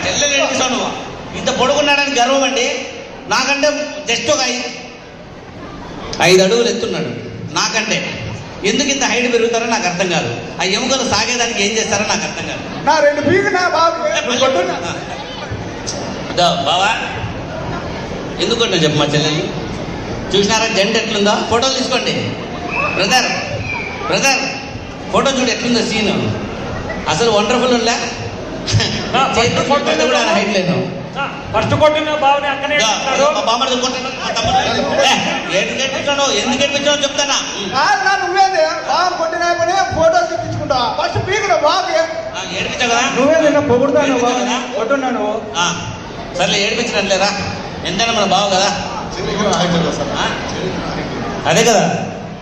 చెల్లెలు ఏంటిసావు నువ్వు? ఇంత పొడుగున్నాడని గర్వం అండి. నాకంటే జస్ట్ ఒక 5 అడుగులు ఎత్తున్నాడు నాకంటే. ఎందుకు ఇంత హైట్ పెరుగుతారో నాకు అర్థం కాదు. ఆ ఎముకలు సాగేదానికి ఏం చేస్తారో నాకు అర్థం కాదు. బావా ఎందుకుంటా చెప్పు మా చెల్లెలు చూసినారా జెంట్ ఎట్లుందో? ఫోటోలు తీసుకోండి. బ్రదర్ బ్రదర్ ఫోటో చూడు ఎట్లుందో సీన్. అసలు వండర్ఫుల్ ఉందా? కూడా హైట్ లేదు. ఫస్ట్ కొట్టిన బావని అక్కనే బామ్మడి కొట్టాను. ఎందుకు ఏడిపించావు చెప్తానా? నువ్వేది బాగా కొట్టినా ఫోటో చూపించుకుంటా. ఫస్ట్ పీకుడు బాగా ఏడిపించావు కదా? నువ్వేదైనా పొగుడుతాను కొట్టున్నాను. సర్లే ఏడిపించినట్లేరా, ఎంతైనా మన బావ కదా. అదే కదా.